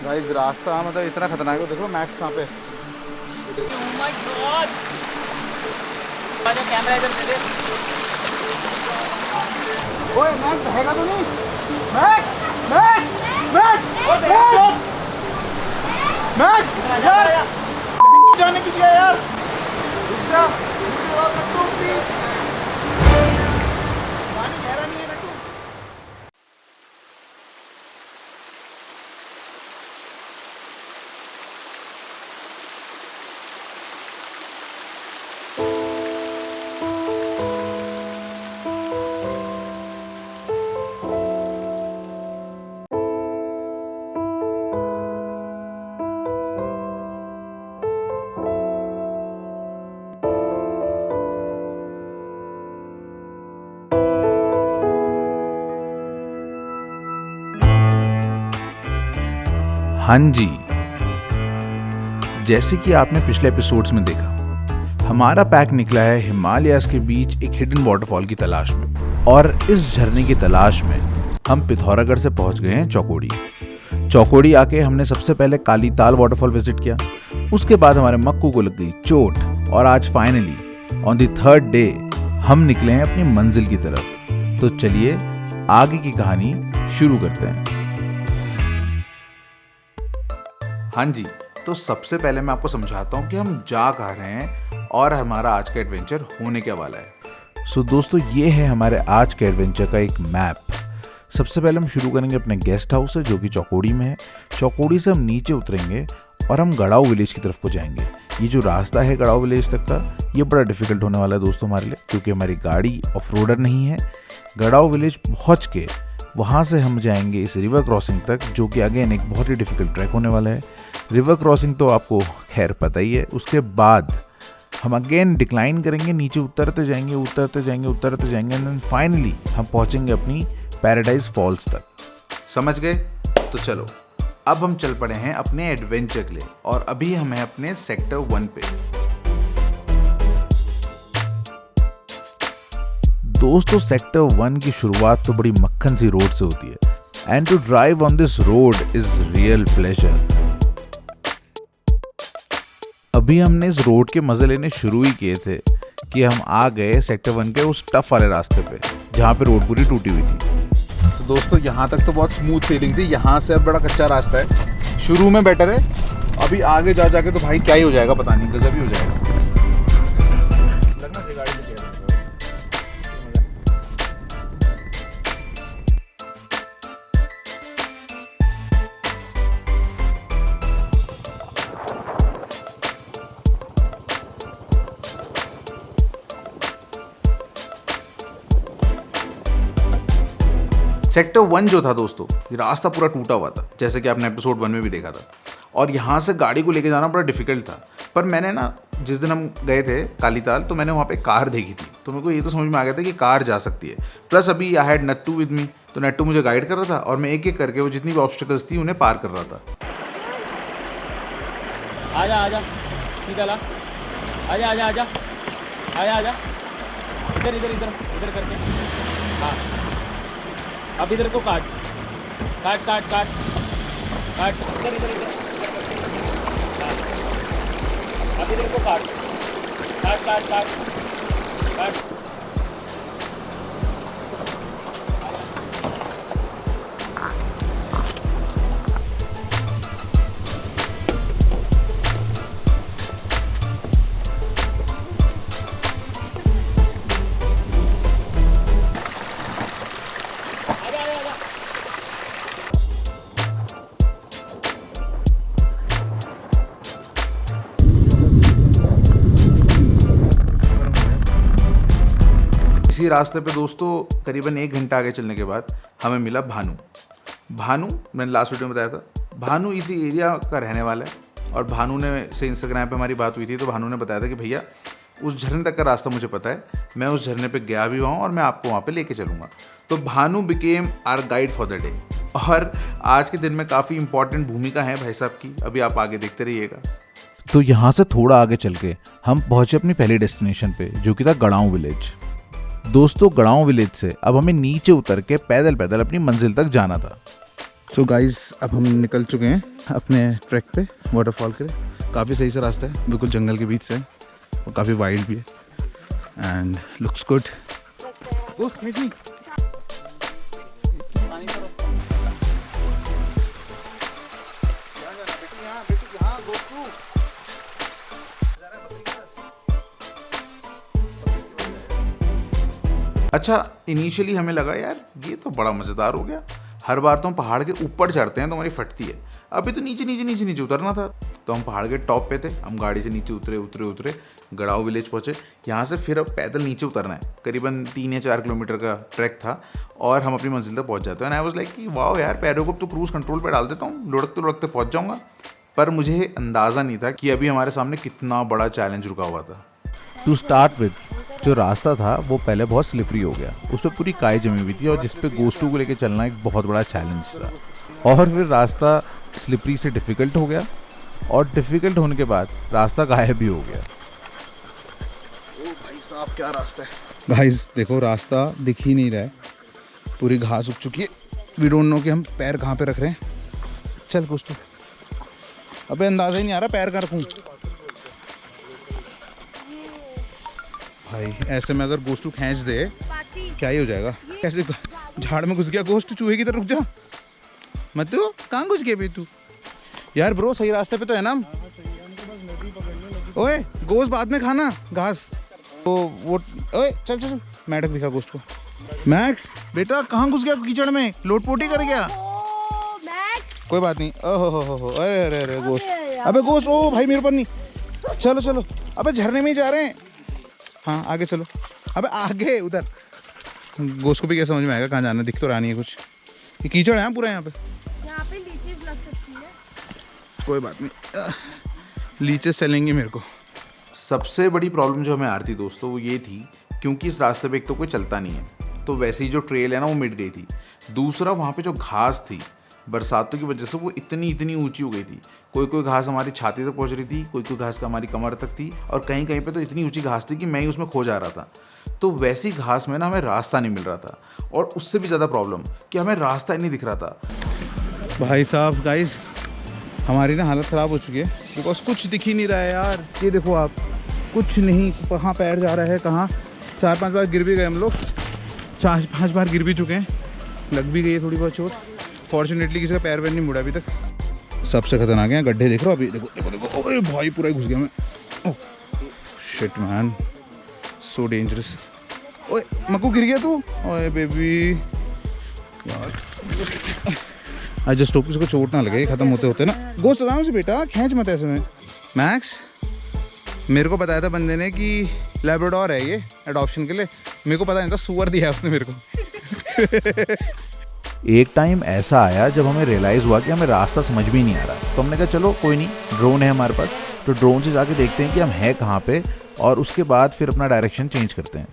Guys रास्ता मतलब इतना खतरनाक है, देखो मैक्स कहाँ पे। Oh my God! आजा कैमरा इधर दे दे। ओए मैक्स रहेगा तो नहीं? मैक्स मैक्स मैक्स मैक्स यार कहीं जाने की दिया यार। रुक जा, मुझे और मत दो प्लीज। पानी गहरा नहीं है नट्टू। हाँ जी, जैसे कि आपने पिछले एपिसोड्स में देखा, हमारा पैक निकला है हिमालयाज के बीच एक हिडन वाटरफॉल की तलाश में। और इस झरने की तलाश में हम पिथौरागढ़ से पहुंच गए हैं चौकोड़ी। चौकोड़ी आके हमने सबसे पहले काली ताल वाटरफॉल विजिट किया। उसके बाद हमारे मक्कू को लग गई चोट और आज finally on the third day हम निकले हैं अपनी मंजिल की तरफ। तो चलिए आगे की कहानी शुरू करते हैं। हाँ जी, तो सबसे पहले मैं आपको समझाता हूँ कि हम जा कहाँ रहे हैं और हमारा आज का एडवेंचर होने क्या वाला है। सो दोस्तों, ये है हमारे आज के एडवेंचर का एक मैप। सबसे पहले हम शुरू करेंगे अपने गेस्ट हाउस से, जो कि चौकोड़ी में है। चौकोड़ी से हम नीचे उतरेंगे और हम गड़ाऊ विलेज की तरफ को जाएंगे। ये जो रास्ता है गड़ाऊ विलेज तक का, ये बड़ा डिफिकल्ट होने वाला है दोस्तों हमारे लिए, क्योंकि हमारी गाड़ी ऑफ रोडर नहीं है। गड़ाऊ विलेज पहुँच के वहाँ से हम जाएंगे इस रिवर क्रॉसिंग तक, जो कि अगेन एक बहुत ही डिफिकल्ट ट्रैक होने वाला है। रिवर क्रॉसिंग तो आपको खैर पता ही है। उसके बाद हम अगेन डिक्लाइन करेंगे, नीचे उतरते जाएंगे उतरते जाएंगे उतरते जाएंगे, एंड देन फाइनली हम पहुंचेंगे अपनी पैराडाइज फॉल्स तक। समझ गए? तो चलो अब हम चल पड़े हैं अपने एडवेंचर के लिए, और अभी हम हैं अपने सेक्टर 1 पे। दोस्तों, सेक्टर 1 की शुरुआत तो बड़ी मक्खन सी रोड से होती है, and to drive on this road is real pleasure. अभी हमने इस रोड के मजे लेने शुरू ही किए थे कि हम आ गए सेक्टर 1 के उस टफ वाले रास्ते पे, जहाँ पे रोड पूरी टूटी हुई थी। तो दोस्तों यहाँ तक तो बहुत स्मूथ सेलिंग थी, यहाँ से अब बड़ा कच्चा रास्ता है। शुरू में बेटर है, अभी आगे जा जाके तो भाई क्या ही हो जाएगा, पता नहीं गजब ही हो जाएगा। लगना चाहिए गाड़ी से। सेक्टर 1 जो था दोस्तों, ये रास्ता पूरा टूटा हुआ था, जैसे कि आपने एपिसोड 1 में भी देखा था। और यहाँ से गाड़ी को लेके जाना बड़ा डिफिकल्ट था। पर मैंने ना, जिस दिन हम गए थे कालीताल, तो मैंने वहाँ पे कार देखी थी, तो मेरे को ये तो समझ में आ गया था कि कार जा सकती है। प्लस अभी I had Nattu with me, तो नट्टू मुझे गाइड कर रहा था और मैं एक एक करके वो जितनी भी ऑब्स्टिकल्स थी उन्हें पार कर रहा था। आजा आजा निकल आ, आजा आजा आजा आजा आजा, इधर इधर इधर इधर करके। हाँ, अब इधर को काट काट काट काट काट, इधर इधर इधर, अब इधर को काट काट काट काट काट। इसी रास्ते पे दोस्तों करीबन 1 घंटा आगे चलने के बाद हमें मिला भानु। मैंने लास्ट वीडियो में बताया था, भानु इसी एरिया का रहने वाला है। और भानु ने से इंस्टाग्राम पे हमारी बात हुई थी, तो भानु ने बताया था कि भैया उस झरने तक का रास्ता मुझे पता है, मैं उस झरने पे गया भी हुआ हूँ और मैं आपको वहाँ पे लेके चलूँगा। तो Bhanu became our guide for the day. और आज के दिन में काफ़ी इंपॉर्टेंट भूमिका है भाई साहब की, अभी आप आगे देखते रहिएगा। तो यहाँ से थोड़ा आगे चल के हम पहुँचे अपनी पहली डेस्टिनेशन पे, जो कि था गड़ाऊ विलेज। दोस्तों गढ़ांव विलेज से अब हमें नीचे उतर के पैदल पैदल अपनी मंजिल तक जाना था। तो गाइस अब हम निकल चुके हैं अपने ट्रैक पे वाटरफॉल के लिए। काफ़ी सही सा रास्ता है, बिल्कुल जंगल के बीच से और काफ़ी वाइल्ड भी है एंड लुक्स गुड। अच्छा, इनिशियली हमें लगा यार ये तो बड़ा मज़ेदार हो गया, हर बार तो हम पहाड़ के ऊपर चढ़ते हैं तो हमारी फटती है, अभी तो नीचे नीचे नीचे नीचे उतरना था। तो हम पहाड़ के टॉप पे थे, हम गाड़ी से नीचे उतरे गढ़ांव विलेज पहुँचे। यहाँ से फिर अब पैदल नीचे उतरना है, करीबन 3 या 4 किलोमीटर का ट्रैक था और हम अपनी मंजिल तक पहुँच जाते हैं। एंड आई वाज लाइक कि वाह यार, पैरों को तो क्रूज़ कंट्रोल पे डाल देता हूँ, लुढ़कते पहुँच जाऊँगा। पर मुझे अंदाज़ा नहीं था कि अभी हमारे सामने कितना बड़ा चैलेंज रुका हुआ था। टू स्टार्ट विद, जो रास्ता था वो पहले बहुत स्लिपरी हो गया, उस पर पूरी काई जमी हुई थी और जिस पे गोस्टू को लेकर चलना एक बहुत बड़ा चैलेंज था। और फिर रास्ता स्लिपरी से डिफ़िकल्ट हो गया और डिफ़िकल्ट होने के बाद रास्ता गायब भी हो गया। ओ भाई साहब क्या रास्ता है गाइस, देखो रास्ता दिख ही नहीं रहा है, पूरी घास उग चुकी है। वी डोंट नो कि हम पैर कहाँ पे रख रहे हैं। चल गोस्टू, अबे अंदाज़ा ही नहीं आ रहा पैर कहाँ रखूँ भाई। ऐसे में अगर गोश्तू खींच दे क्या ही हो जाएगा। कैसे झाड़ में घुस गया गोश्त, चूहे की तरह। रुक जा मत, तू कहाँ घुस गया भाई तू? यार ब्रो सही रास्ते पे तो है ना? ओए गोश्त बाद में खाना, घास तो वो। ओए चल चल मैडक दिखा गोश्त को। मैक्स बेटा कहाँ घुस गया कीचड़ में, लोटपोटी कर गया? कोई बात नहीं। ओहो अरे अरे अरे गोश्त, अबे गोश्त, ओ भाई मेरे पर नहीं। चलो चलो, अबे झरने में ही जा रहे हैं। हाँ आगे चलो, अबे आगे उधर। गोश्त को भी क्या समझ में आएगा कहाँ जाना, दिख तो रहा नहीं है कुछ। ये कीचड़ है पूरा यहाँ पे लीचीज लग सकती है। कोई बात नहीं, लीचीज चलेंगे मेरे को। सबसे बड़ी प्रॉब्लम जो हमें आ रही थी दोस्तों वो ये थी, क्योंकि इस रास्ते पे एक तो कोई चलता नहीं है, तो वैसे ही जो ट्रेल है ना वो मिट गई थी। दूसरा वहाँ पे जो घास थी बरसातों की वजह से वो इतनी ऊंची हो गई थी। कोई घास हमारी छाती तक पहुंच रही थी, कोई घास का हमारी कमर तक थी और कहीं पे तो इतनी ऊंची घास थी कि मैं ही उसमें खो जा रहा था। तो वैसी घास में ना हमें रास्ता नहीं मिल रहा था और उससे भी ज़्यादा प्रॉब्लम कि हमें रास्ता ही नहीं दिख रहा था। भाई साहब गाइस, हमारी ना हालत ख़राब हो चुकी है बिकॉज कुछ दिख ही नहीं रहा है यार। ये देखो आप, कुछ नहीं, कहाँ पैर जा रहा है कहाँ। 4-5 बार गिर भी गए हम लोग, 4-5 बार गिर भी चुके हैं, लग भी गई है थोड़ी बहुत चोट। फॉर्चुनेटली किसी का पैर वैर नहीं मुड़ा अभी तक। सबसे खतरनाक है गड्ढे, देख रहे हो अभी, देखो देखो देखो। अरे भाई पूरा ही घुस गया मैं। Oh shit man, so dangerous. ओए मक्कू गिर गया तू? ओए बेबी आई जस्ट होप इसको चोट ना लगे ख़त्म होते होते ना। गोश्त आराम से बेटा, खींच मत ऐसे में। मैक्स मेरे को बताया था बंदे ने कि लैब्राडोर है ये एडॉप्शन के लिए, मेरे को पता नहीं था, सुअर दिया उसने मेरे को। एक टाइम ऐसा आया जब हमें रियलाइज़ हुआ कि हमें रास्ता समझ में ही नहीं आ रहा, तो हमने कहा चलो कोई नहीं, ड्रोन है हमारे पास, तो ड्रोन से जाके देखते हैं कि हम हैं कहाँ पे और उसके बाद फिर अपना डायरेक्शन चेंज करते हैं।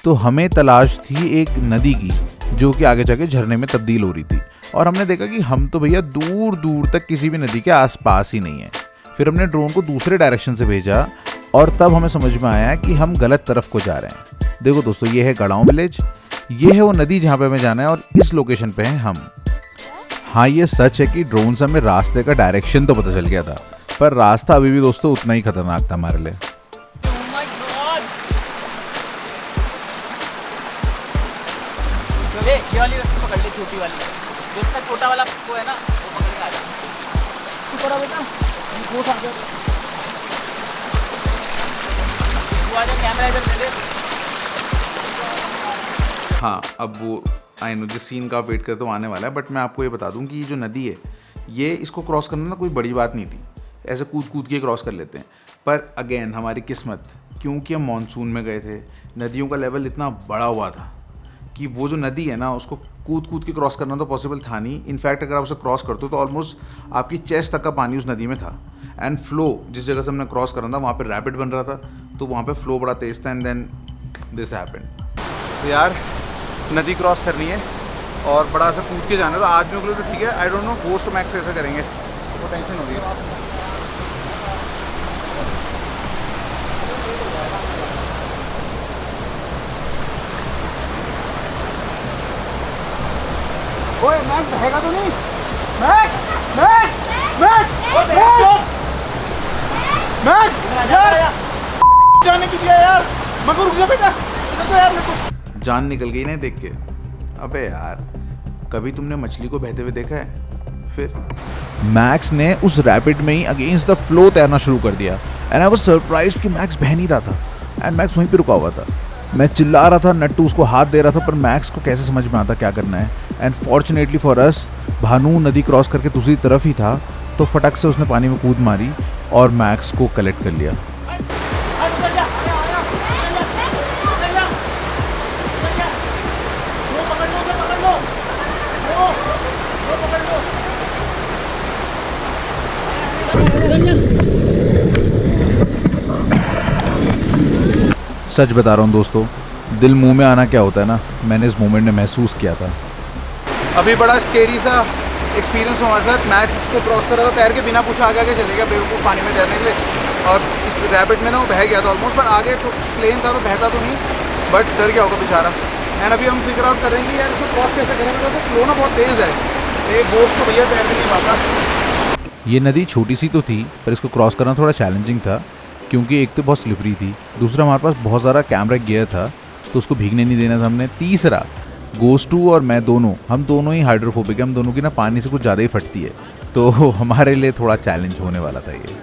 तो हमें तलाश थी एक नदी की जो कि आगे जाके झरने में तब्दील हो रही थी और हमने देखा कि हम तो भैया दूर दूर तक किसी भी नदी के आसपास ही नहीं है। फिर हमने ड्रोन को दूसरे डायरेक्शन से भेजा और तब हमें समझ में आया कि हम गलत तरफ को जा रहे हैं। देखो दोस्तों, ये है गढ़ांव विलेज, ये है वो नदी जहाँ पे हमें जाना है और इस लोकेशन पे हैं हम। हाँ ये सच है कि ड्रोन से हमें रास्ते का डायरेक्शन तो पता चल गया था, पर रास्ता अभी भी दोस्तों उतना ही खतरनाक था हमारे लिए। ये वाली रस्सी पकड़ ले, छोटी वाली, जो उसका छोटा वाला वो है ना, वो पकड़ के आ जा। तू पड़ा बेटा, वो खा गया। तू आ जा, कैमरा इधर ले ले। हाँ अब वो आई नो जिस सीन का आप वेट करते हो आने वाला है, बट मैं आपको ये बता दूं कि ये जो नदी है ये इसको क्रॉस करना ना कोई बड़ी बात नहीं थी, ऐसे कूद के क्रॉस कर लेते हैं। पर अगेन हमारी किस्मत, क्योंकि हम मानसून में गए थे, नदियों का लेवल इतना बड़ा हुआ था कि वो जो नदी है ना उसको कूद के क्रॉस करना तो पॉसिबल था नहीं। इनफैक्ट अगर आप उसे क्रॉस करते हो तो ऑलमोस्ट आपकी चेस्ट तक का पानी उस नदी में था। एंड फ्लो जिस जगह से हमने क्रॉस करना था वहाँ पे रैपिड बन रहा था, तो वहाँ पे फ्लो बड़ा तेज था। And then this happened. तो यार नदी क्रॉस करनी है और बड़ा सा कूद के जाना है, तो आदमियों के लिए तो ठीक है। I don't know ghost max कैसे करेंगे, तो टेंशन हो रही है। ओए मैक्स बहेगा तो नहीं? मैक्स मैक्स मैक्स मैक्स यार जाने की दिया यार। मगर रुक जा बेटा, तो यार मेरे को जान निकल गई ना देख के। अबे यार, कभी तुमने मछली को बहते हुए देखा है? फिर मैक्स ने उस रैपिड में ही अगेंस्ट द फ्लो तैरना शुरू कर दिया एंड आई वाज सरप्राइज्ड कि मैक्स बह नहीं रहा था एंड मैक्स वहीं पे रुका हुआ था। मैं चिल्ला रहा था, नट्टू उसको हाथ दे रहा था, पर मैक्स को कैसे समझ में आता क्या करना है। And fortunately for us, Bhanu नदी क्रॉस करके दूसरी तरफ ही था, तो फटक से उसने पानी में कूद मारी और मैक्स को कलेक्ट कर लिया। सच बता रहा हूँ दोस्तों, दिल मुंह में आना क्या होता है ना, मैंने इस मोमेंट में महसूस किया था। अभी बड़ा स्केरी सा एक्सपीरियंस हमारे साथ। मैक्स को क्रॉस कर रहा था तैर के, बिना कुछ आगे आगे चले गया बेवकूफ़ पानी में तैरने के लिए, और इस रैपिड में ना वो बह गया था ऑलमोस्ट। पर आगे तो प्लेन था तो बहता तो नहीं, बट डर गया होगा बेचारा। एंड अभी हम फिगर आउट कर रहे हैं कि यार इसको क्रॉस कैसे करेंगे, तो फ्लो ना बहुत तेज़ है, ये बोट तो भैया तैर नहीं पाता। ये नदी छोटी सी तो थी, पर इसको क्रॉस करना थोड़ा चैलेंजिंग था, क्योंकि एक तो बहुत स्लिपरी थी, दूसरा हमारे पास बहुत ज़्यादा कैमरा गियर था, तो उसको भीगने नहीं देना था हमने। तीसरा, गोस्टू और मैं हम दोनों ही हाइड्रोफोबिक है, हम दोनों की ना पानी से कुछ ज़्यादा ही फटती है, तो हमारे लिए थोड़ा चैलेंज होने वाला था ये।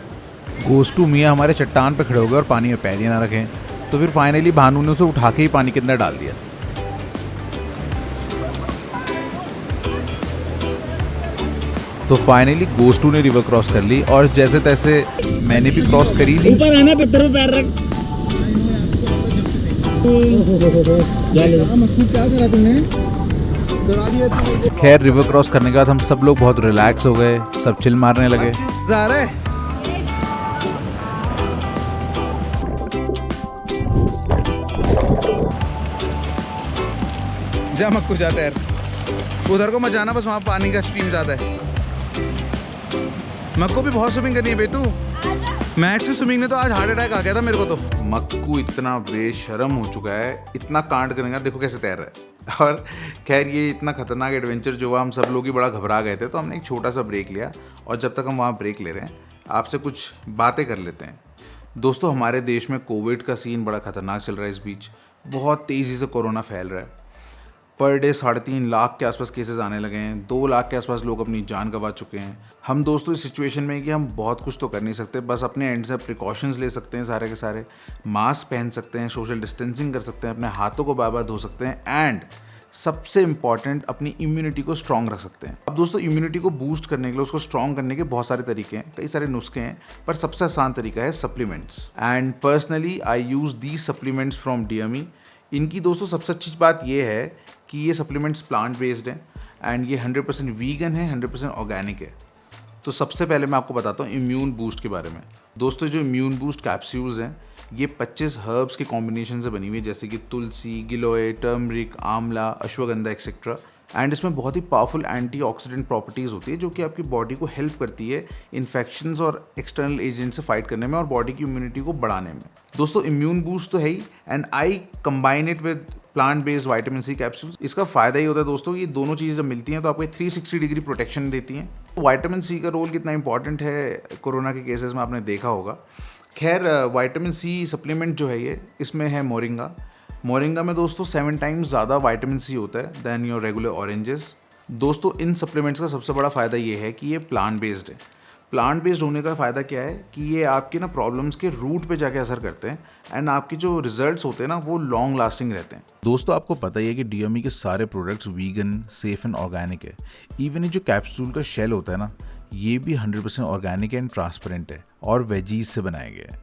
गोस्टू मियाँ हमारे चट्टान पर खड़े हो गए और पानी में पैर ना रखें, तो फिर फाइनली भानु ने उसे उठा के ही पानी के अंदर डाल दिया। तो फाइनली गोस्टू ने रिवर क्रॉस कर ली और जैसे तैसे मैंने भी क्रॉस करी ली। ऊपर आना, पत्थर पे पैर रख। क्या करा तुमने? खैर रिवर क्रॉस करने के बाद हम सब लोग बहुत रिलैक्स हो गए, सब चिल मारने लगे। जा मक्कू जाता है, उधर को मत जाना, बस वहाँ पानी का स्ट्रीम ज़्यादा है। मक्कू भी बहुत स्विमिंग करनी है बेटू। मैक्स की स्विमिंग ने तो आज हार्ट अटैक आ गया था मेरे को तो। मक्कू इतना बेशरम हो चुका है, इतना कांड करेगा, देखो कैसे तैर रहा है। और खैर ये इतना खतरनाक एडवेंचर जो हुआ, हम सब लोग ही बड़ा घबरा गए थे, तो हमने एक छोटा सा ब्रेक लिया। और जब तक हम वहाँ ब्रेक ले रहे हैं, आपसे कुछ बातें कर लेते हैं। दोस्तों, हमारे देश में कोविड का सीन बड़ा खतरनाक चल रहा है इस बीच। बहुत तेज़ी से कोरोना फैल रहा है। पर डे 3.5 लाख के आसपास केसेस आने लगे हैं, 2 लाख के आसपास लोग अपनी जान गंवा चुके हैं। हम दोस्तों इस सिचुएशन में कि हम बहुत कुछ तो कर नहीं सकते, बस अपने एंड से प्रिकॉशंस ले सकते हैं सारे के सारे। मास्क पहन सकते हैं, सोशल डिस्टेंसिंग कर सकते हैं, अपने हाथों को बार बार धो सकते हैं, एंड सबसे इंपॉर्टेंट अपनी इम्यूनिटी को स्ट्रॉन्ग रख सकते हैं। अब दोस्तों, इम्यूनिटी को बूस्ट करने के लिए, उसको स्ट्रॉन्ग करने के बहुत सारे तरीके हैं, कई सारे नुस्खे हैं, पर सबसे आसान तरीका है supplements. And personally I use these supplements from DME। इनकी दोस्तों सबसे अच्छी बात यह है कि ये सप्लीमेंट्स प्लांट बेस्ड हैं एंड ये 100% वीगन है, 100% ऑर्गेनिक है। तो सबसे पहले मैं आपको बताता हूँ इम्यून बूस्ट के बारे में। दोस्तों, जो इम्यून बूस्ट कैप्सूल्स हैं, ये 25 हर्ब्स के कॉम्बिनेशन से बनी हुई है, जैसे कि तुलसी, गिलोय, टर्मरिक, आंवला, अश्वगंधा एक्सेट्रा। एंड इसमें बहुत ही पावरफुल एंटीऑक्सीडेंट प्रॉपर्टीज़ होती है, जो कि आपकी बॉडी को हेल्प करती है इन्फेक्शंस और एक्सटर्नल एजेंट से फाइट करने में और बॉडी की इम्यूनिटी को बढ़ाने में। दोस्तों, इम्यून बूस्ट तो है ही, and I combine it with plant based vitamin C capsules. इसका फायदा ये होता है दोस्तों कि ये दोनों चीज़ें जब मिलती हैं तो आपको 360 डिग्री प्रोटेक्शन देती हैं। विटामिन C का रोल कितना इंपॉर्टेंट है कोरोना के केसेस में आपने देखा होगा। खैर, विटामिन C सप्लीमेंट जो है ये, इसमें है मोरिंगा में दोस्तों 7 टाइम्स ज़्यादा विटामिन C होता है दैन योर रेगुलर ऑरेंजेस। दोस्तों, इन सप्लीमेंट्स का सबसे बड़ा फ़ायदा ये है कि ये प्लांट बेस्ड है। प्लांट बेस्ड होने का फ़ायदा क्या है कि ये आपके ना प्रॉब्लम्स के रूट पे जाके असर करते हैं, एंड आपके जो रिजल्ट्स होते हैं ना, वो लॉन्ग लास्टिंग रहते हैं। दोस्तों, आपको पता ही है कि DME के सारे products vegan, safe and organic है। इवन ये जो कैप्सूल का शेल होता है ना, ये भी 100% ऑर्गेनिक एंड ट्रांसपेरेंट है और वेजीज से बनाए गए हैं।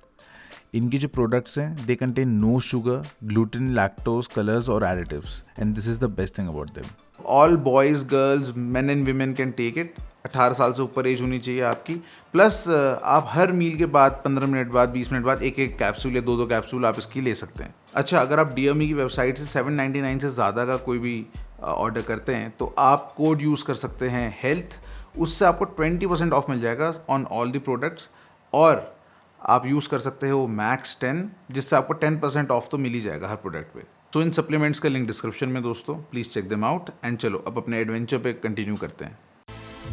इनके जो प्रोडक्ट्स हैं, they contain no sugar, gluten, lactose, colours और additives, and this is the best thing about them. All boys, girls, men and women can take it. 18 साल से ऊपर एज होनी चाहिए आपकी। प्लस आप हर मील के बाद 15 मिनट बाद, 20 मिनट बाद एक कैप्सूल या 2 कैप्सूल आप इसकी ले सकते हैं। अच्छा, अगर आप DME की वेबसाइट से 799 से ज़्यादा का कोई भी ऑर्डर करते हैं, तो आप कोड यूज़ कर सकते हैं हेल्थ, उससे आपको 20% ऑफ मिल जाएगा ऑन ऑल द प्रोडक्ट्स। और आप यूज़ कर सकते हो मैक्स 10, जिससे आपको 10% ऑफ तो मिल ही जाएगा हर प्रोडक्ट पे। तो इन सप्लीमेंट्स का लिंक डिस्क्रिप्शन में दोस्तों, please check them out. And चलो अब अपने एडवेंचर पे कंटिन्यू करते हैं।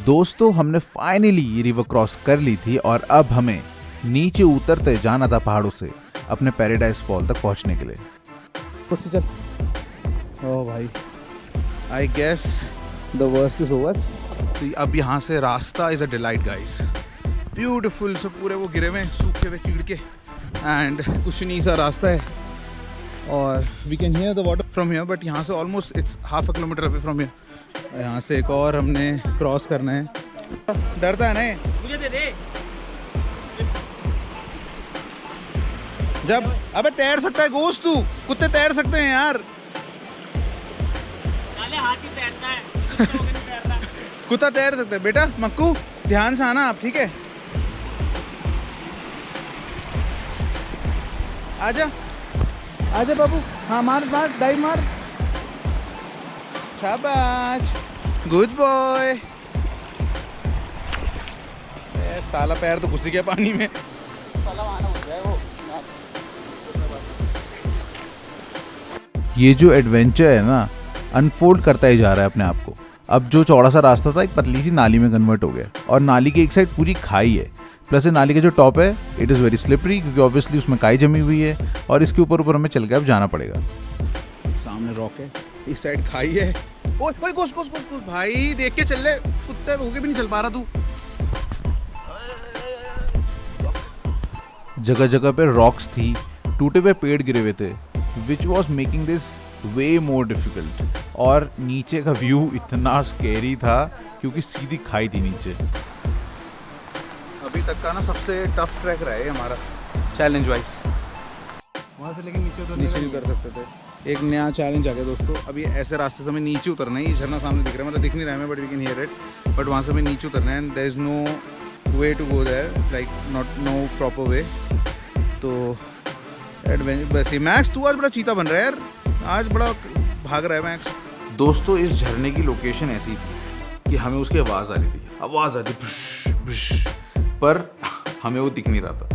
दोस्तों हमने फाइनली रिवर क्रॉस कर ली थी और अब हमें नीचे उतरते जाना था पहाड़ों से अपने पैराडाइज फॉल तक पहुंचने के लिए। ओ भाई, I guess the worst is over. तो अब यहाँ से रास्ता is a delight guys, beautiful. सब पूरे वो गिरे हुए सूखे हुए चीड़ के, एंड कुछ नहीं सा रास्ता है और we can hear the water from here, but यहाँ से almost it's half a kilometre away from here. यहाँ से एक और हमने क्रॉस करना है। डरता है ना ये? मुझे दे दे। जब अबे तैर सकता है गोश्त, तू कुत्ते तैर सकते हैं यार। साले हाथी तैरता है, कुत्ते को भी नहीं तैरता। कुत्ता तैर सकता है बेटा। मक्कू ध्यान से आना आप, ठीक है? आजा आजा बाबू। हाँ मार मार, डाइव मार। शाबाश, गुड बॉय। साला पैर तो घुस गया पानी में। साला वहाँ हो गया वो। ये जो एडवेंचर है ना, अनफोल्ड करता ही जा रहा है अपने आप को। अब जो चौड़ा सा रास्ता था एक पतली सी नाली में कन्वर्ट हो गया और नाली की एक साइड पूरी खाई है, प्लस नाली का जो टॉप है इट इज़ वेरी स्लिपरी क्योंकि ऑब्वियसली उसमें काई जमी हुई है और इसके ऊपर ऊपर हमें चल के अब जाना पड़ेगा। सामने रॉक है, इस साइड खाई है। ओए ओए गोश गोश गोश भाई, देख के चल ले, कुत्ते होके भी नहीं चल पा रहा तू। जगह जगह पे रॉक्स थी, टूटे हुए पेड़ गिरे हुए थे, which was making this way more difficult. और नीचे का व्यू इतना स्केरी था क्योंकि सीधी खाई थी नीचे। अभी तक का ना सबसे टफ ट्रैक रहा है हमारा चैलेंज वाइज। वहाँ से लेकिन नीचे भी कर सकते थे। एक नया चैलेंज आ गया दोस्तों। अभी ऐसे रास्ते से हमें नीचे उतरना है। ये झरना सामने दिख रहा है, मतलब दिख नहीं रहा है, but we can hear it. But वहाँ से हमें नीचे उतरना है and there is no way to go there, like no proper way. तो एडवेंचर बस। मैक्स तू आज बड़ा चीता बन रहा है यार, आज बड़ा भाग रहा है मैक्स। दोस्तों इस झरने की लोकेशन ऐसी थी कि हमें उसकी आवाज़ आ रही थी, आवाज़ आती भुश भुश, पर हमें वो दिख नहीं रहा था।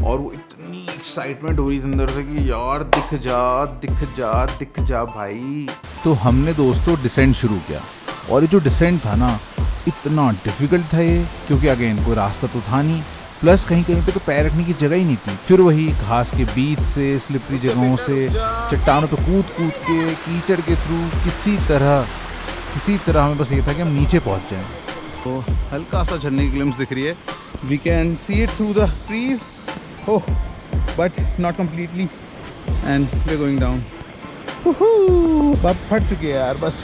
और वो इतनी एक्साइटमेंट हो रही थी अंदर से कि यार दिख जा दिख जा दिख जा भाई। तो हमने दोस्तों डिसेंट शुरू किया और ये जो डिसेंट था ना इतना डिफिकल्ट था ये, क्योंकि अगेन कोई रास्ता तो था नहीं, प्लस कहीं कहीं पे तो पैर रखने की जगह ही नहीं थी। फिर वही घास के बीच से, स्लिपरी जगहों से, चट्टानों पे कूद कूद के, कीचड़ के थ्रू किसी तरह हमें बस ये था कि हम नीचे पहुंच जाएं। तो हल्का सा झरने की ग्लिम्स दिख रही है, we can see it through the trees, oh but not completely, and we are going down. अब फट चुके हैं यार, बस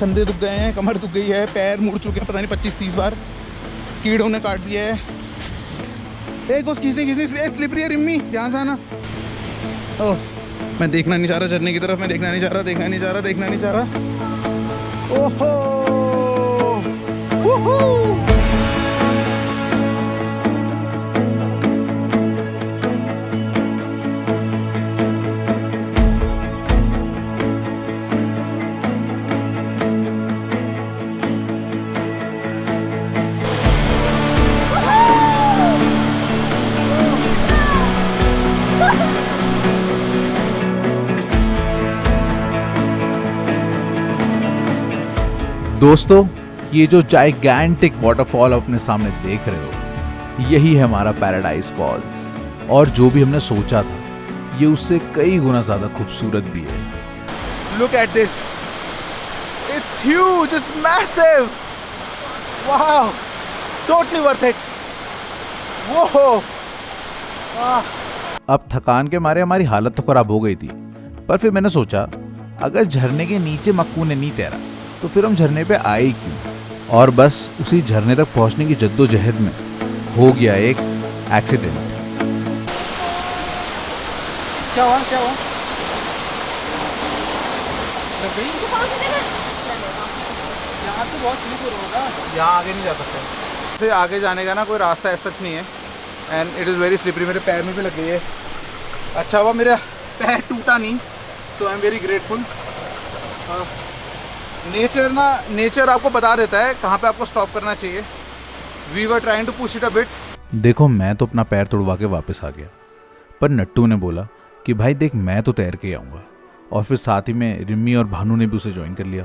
कंधे दुख गए हैं, कमर दुख गई है, पैर मुड़ चुके हैं पता नहीं 25-30 बार, कीड़ों ने काट दिया है। एक उस खींचने स्लिपरी है रिम्मी, ध्यान से आना। ओह मैं देखना नहीं चाह रहा झरने की तरफ, मैं देखना नहीं चाह रहा। ओहो दोस्तों ये जो जाइगैंटिक वाटरफॉल अपने सामने देख रहे हो, यही है हमारा पैराडाइज फॉल्स। और जो भी हमने सोचा था ये उससे कई गुना ज्यादा खूबसूरत भी है। Look at this. It's huge. It's massive. Wow. Totally worth it. Whoa. अब थकान के मारे हमारी हालत तो खराब हो गई थी, पर फिर मैंने सोचा अगर झरने के नीचे मक्कू ने नहीं तैरा तो फिर हम झरने पे आए क्यों। और बस उसी झरने तक पहुंचने की जद्दोजहद में हो गया एक एक्सीडेंट। क्या हुआ? यहाँ तो बहुत स्लिप होगा, यहाँ आगे नहीं जा सकते। से आगे जाने का ना कोई रास्ता ऐसा नहीं है, and it is very slippery. मेरे पैर में भी लग गई है। अच्छा हुआ मेरा पैर टूटा नहीं, so I am very grateful. Nature आपको बता देता है कहाँ पे आपको स्टॉप करना चाहिए। We were trying to push it a bit. देखो मैं तो अपना पैर तोड़वा के वापस आ गया, पर नट्टू ने बोला कि भाई देख मैं तो तैर के आऊँगा और फिर साथ ही में रिम्मी और भानु ने भी उसे ज्वाइन कर लिया।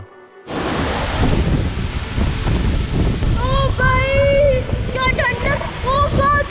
ओ भाई क्या ठंडा, ओ फक।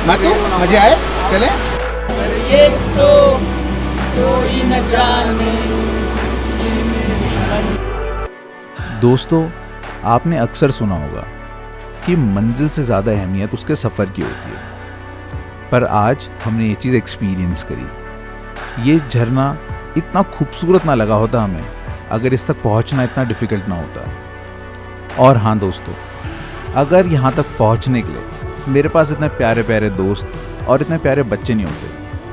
मैं तो मजे आए, चले। ये तो कोई न जाने। दोस्तों, आपने अक्सर सुना होगा कि मंजिल से ज़्यादा अहमियत उसके सफ़र की होती है, पर आज हमने ये चीज़ एक्सपीरियंस करी। ये झरना इतना खूबसूरत ना लगा होता हमें अगर इस तक पहुंचना इतना डिफ़िकल्ट ना होता। और हाँ दोस्तों, अगर यहाँ तक पहुँचने के लिए मेरे पास इतने प्यारे प्यारे दोस्त और इतने प्यारे बच्चे नहीं होते,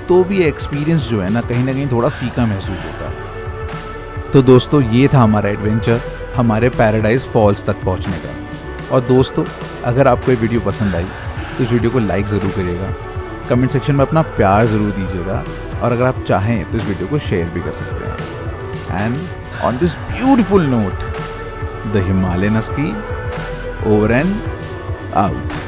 तो भी ये एक्सपीरियंस जो है ना कहीं थोड़ा फीका महसूस होता है। तो दोस्तों, ये था हमारा एडवेंचर हमारे पैराडाइज फॉल्स तक पहुंचने का। और दोस्तों, अगर आपको ये वीडियो पसंद आई तो इस वीडियो को लाइक ज़रूर करिएगा, कमेंट सेक्शन में अपना प्यार ज़रूर दीजिएगा, और अगर आप चाहें तो इस वीडियो को शेयर भी कर सकते हैं। And on this beautiful note, the Himalayan husky over and out.